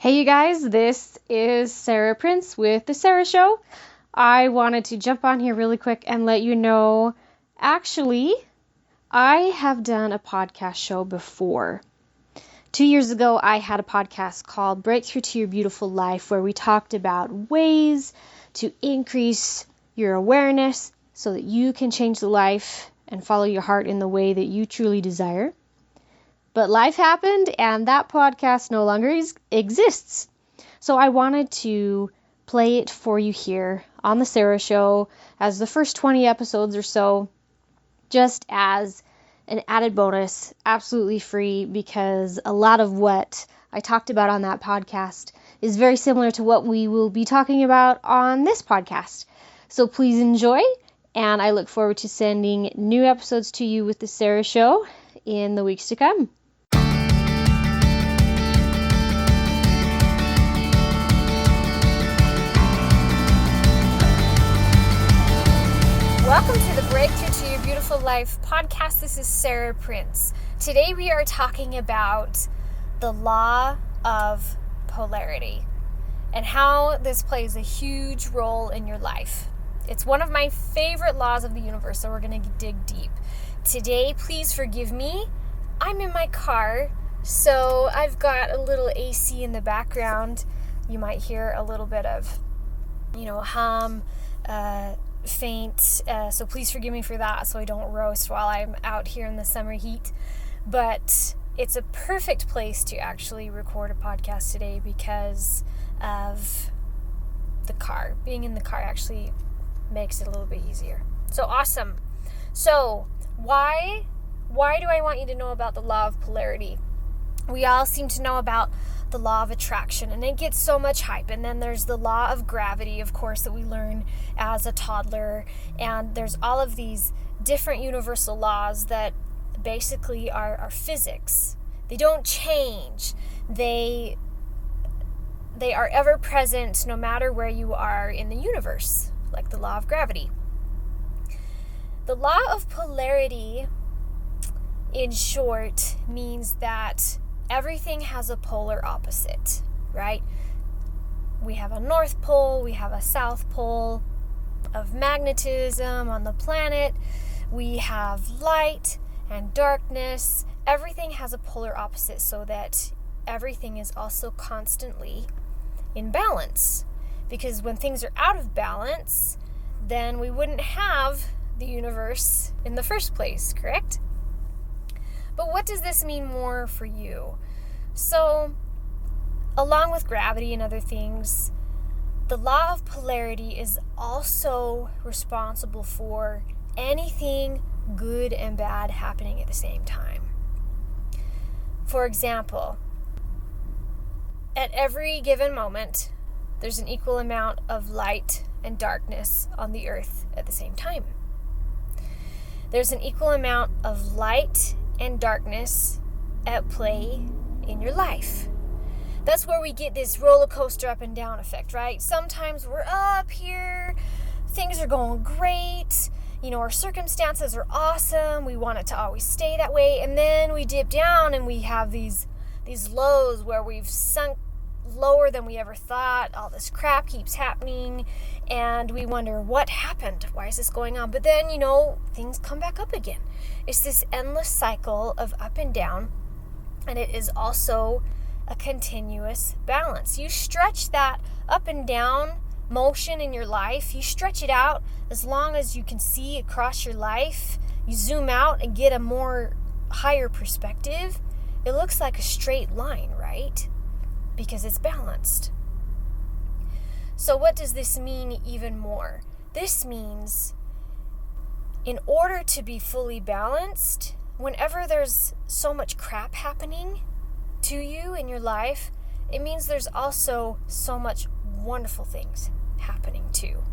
Hey you guys, this is Sarah Prince with The Sarah Show. I wanted to jump on here really quick and let you know, actually, I have done a podcast show before. 2 years ago, I had a podcast called Breakthrough to Your Beautiful Life, where we talked about ways to increase your awareness so that you can change the life and follow your heart in the way that you truly desire. But life happened and that podcast no longer exists. So I wanted to play it for you here on The Sarah Show as the first 20 episodes or so, just as an added bonus, absolutely free, because a lot of what I talked about on that podcast is very similar to what we will be talking about on this podcast. So please enjoy, and I look forward to sending new episodes to you with The Sarah Show in the weeks to come. Welcome to the Breakthrough to Your Beautiful Life podcast. This is Sarah Prince. Today we are talking about the Law of Polarity and how this plays a huge role in your life. It's one of my favorite laws of the universe, so we're going to dig deep. Today, please forgive me. I'm in my car, so I've got a little AC in the background. You might hear a little bit of, hum, faint, so please forgive me for that so I don't roast while I'm out here in the summer heat. But it's a perfect place to actually record a podcast today because of the car. Being in the car actually makes it a little bit easier. So awesome. So why do I want you to know about the Law of Polarity? We all seem to know about the law of attraction, and it gets so much hype. And then there's the law of gravity, of course, that we learn as a toddler. And there's all of these different universal laws that basically are physics. They don't change. They are ever present no matter where you are in the universe, like the law of gravity. The law of polarity, in short, means that everything has a polar opposite, right? We have a North Pole, we have a South Pole of magnetism on the planet. We have light and darkness. Everything has a polar opposite so that everything is also constantly in balance. Because when things are out of balance, then we wouldn't have the universe in the first place, correct? But what does this mean more for you? So, along with gravity and other things, the law of polarity is also responsible for anything good and bad happening at the same time. For example, at every given moment, there's an equal amount of light and darkness on the earth at the same time. There's an equal amount of light and darkness at play in your life. That's where we get this roller coaster up and down effect, right? Sometimes we're up here, things are going great, our circumstances are awesome, we want it to always stay that way, and then we dip down and we have these lows where we've sunk lower than we ever thought. All this crap keeps happening and we wonder what happened, why is this going on? But then things come back up again. It's this endless cycle of up and down, and it is also a continuous balance. You stretch that up and down motion in your life, you stretch it out as long as you can see across your life. You zoom out and get a more higher perspective. It looks like a straight line, right? Because it's balanced. So what does this mean even more? This means in order to be fully balanced, whenever there's so much crap happening to you in your life, it means there's also so much wonderful things happening too.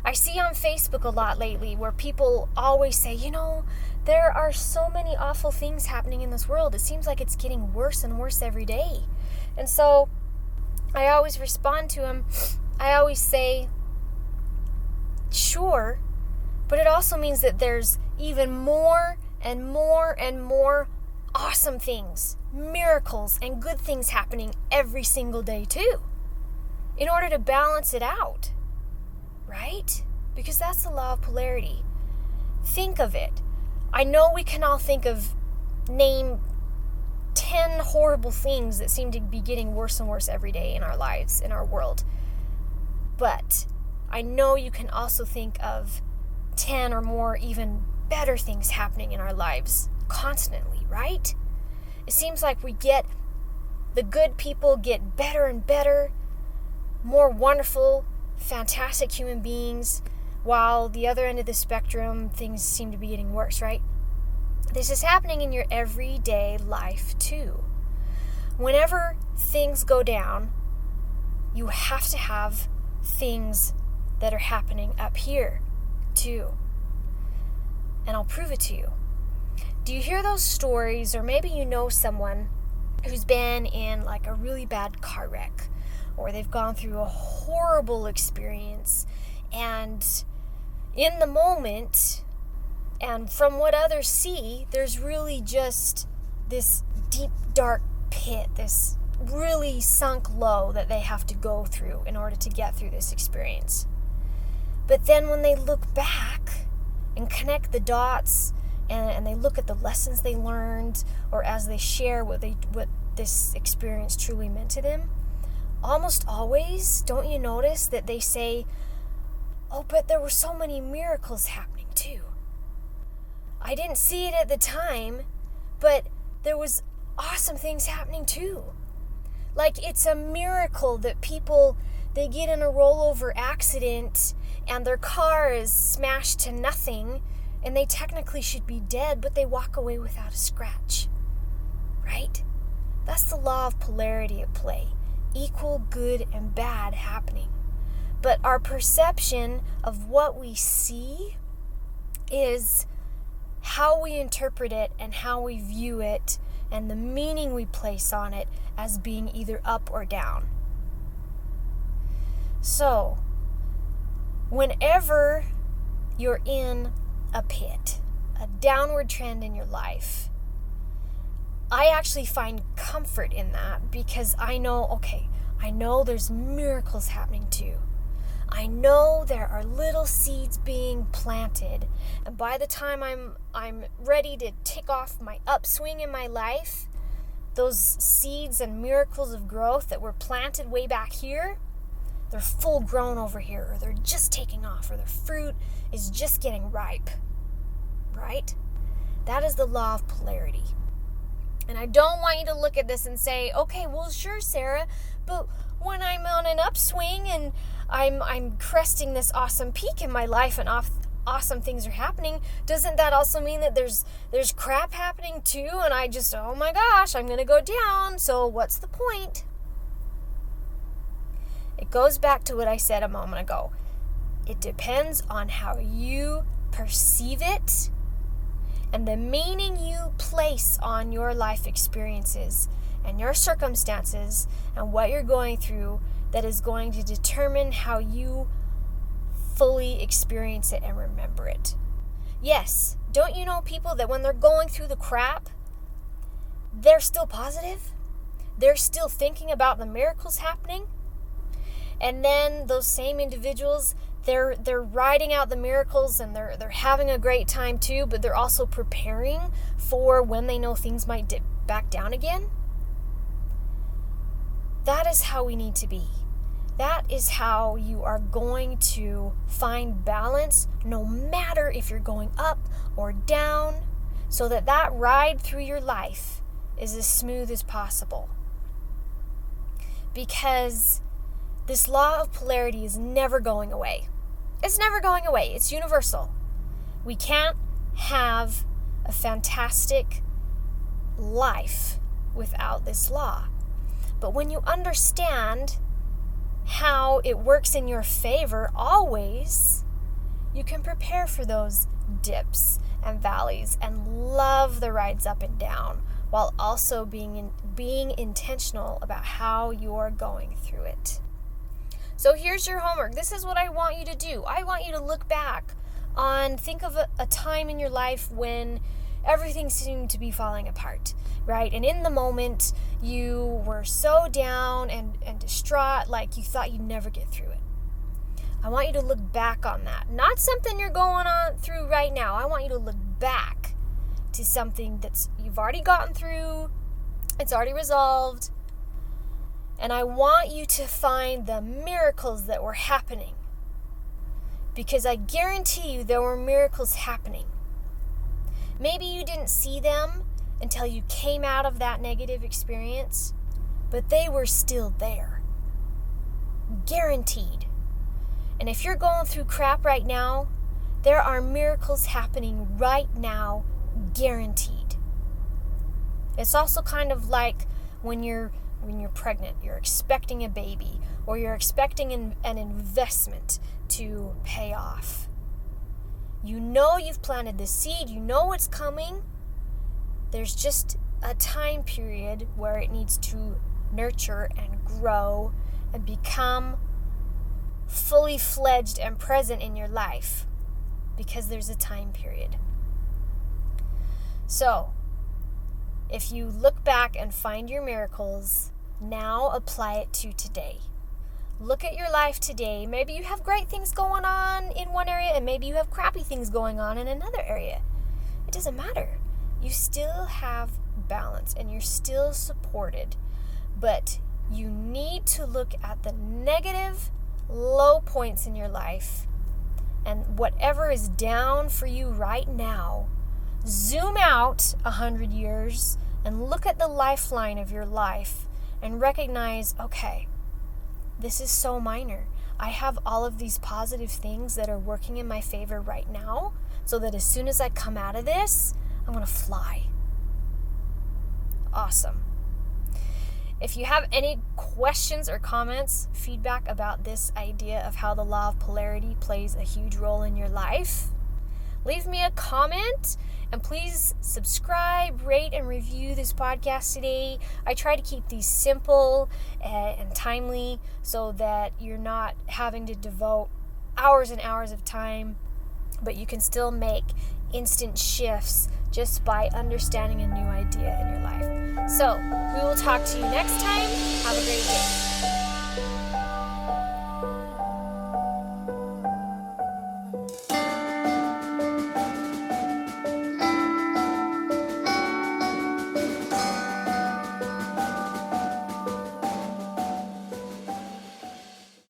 I see on Facebook a lot lately where people always say, there are so many awful things happening in this world. It seems like it's getting worse and worse every day. And so I always respond to them. I always say, sure, but it also means that there's even more and more and more awesome things, miracles and good things happening every single day too, in order to balance it out, right? Because that's the law of polarity. Think of it. I know we can all name 10 horrible things that seem to be getting worse and worse every day in our lives, in our world. But I know you can also think of 10 or more even better things happening in our lives constantly, right? It seems like the good people get better and better, more wonderful, fantastic human beings, while the other end of the spectrum, things seem to be getting worse, right? This is happening in your everyday life too. Whenever things go down, you have to have things that are happening up here too. And I'll prove it to you. Do you hear those stories, or maybe you know someone who's been in like a really bad car wreck, or they've gone through a horrible experience, and in the moment, and from what others see, there's really just this deep, dark pit, this really sunk low that they have to go through in order to get through this experience. But then when they look back and connect the dots, and they look at the lessons they learned, or as they share what this experience truly meant to them, almost always, don't you notice that they say, oh, but there were so many miracles happening too. I didn't see it at the time, but there was awesome things happening too. Like, it's a miracle that people, they get in a rollover accident and their car is smashed to nothing, and they technically should be dead, but they walk away without a scratch, right? That's the law of polarity at play. Equal good and bad happening. But our perception of what we see is how we interpret it and how we view it, and the meaning we place on it as being either up or down. So, whenever you're in a pit, a downward trend in your life, I actually find comfort in that, because I know there's miracles happening too. I know there are little seeds being planted, and by the time I'm ready to tick off my upswing in my life, those seeds and miracles of growth that were planted way back here, they're full grown over here, or they're just taking off, or their fruit is just getting ripe, right? That is the law of polarity. And I don't want you to look at this and say, okay, well, sure, Sarah, but when I'm on an upswing and I'm cresting this awesome peak in my life and awesome things are happening, doesn't that also mean that there's crap happening too? And I just, oh my gosh, I'm going to go down. So what's the point? It goes back to what I said a moment ago. It depends on how you perceive it and the meaning you place on your life experiences and your circumstances and what you're going through, that is going to determine how you fully experience it and remember it. Yes, don't you know people that when they're going through the crap, they're still positive? They're still thinking about the miracles happening? And then those same individuals, they're riding out the miracles and they're having a great time too, but they're also preparing for when they know things might dip back down again. That is how we need to be. That is how you are going to find balance, no matter if you're going up or down, so that ride through your life is as smooth as possible. Because this law of polarity is never going away. It's never going away. It's universal. We can't have a fantastic life without this law. But when you understand how it works in your favor always, you can prepare for those dips and valleys and love the rides up and down, while also being intentional about how you're going through it. So here's your homework. This is what I want you to do. I want you to look back think of a time in your life when everything seemed to be falling apart, right? And in the moment, you were so down and distraught, like you thought you'd never get through it. I want you to look back on that. Not something you're going on through right now. I want you to look back to something that's you've already gotten through, it's already resolved, and I want you to find the miracles that were happening. Because I guarantee you there were miracles happening. Maybe you didn't see them until you came out of that negative experience, but they were still there. Guaranteed. And if you're going through crap right now, there are miracles happening right now, guaranteed. It's also kind of like when you're pregnant, you're expecting a baby, or you're expecting an investment to pay off. You know you've planted the seed, you know it's coming. There's just a time period where it needs to nurture and grow and become fully fledged and present in your life, because there's a time period. So, if you look back and find your miracles, now apply it to today. Look at your life today. Maybe you have great things going on in one area, and maybe you have crappy things going on in another area. It doesn't matter. You still have balance and you're still supported. But you need to look at the negative, low points in your life, and whatever is down for you right now, zoom out 100 years and look at the lifeline of your life and recognize, okay, this is so minor. I have all of these positive things that are working in my favor right now, so that as soon as I come out of this, I'm going to fly. Awesome. If you have any questions or comments, feedback about this idea of how the law of polarity plays a huge role in your life, leave me a comment, and please subscribe, rate, and review this podcast today. I try to keep these simple and timely so that you're not having to devote hours and hours of time, but you can still make instant shifts just by understanding a new idea in your life. So, we will talk to you next time. Have a great day.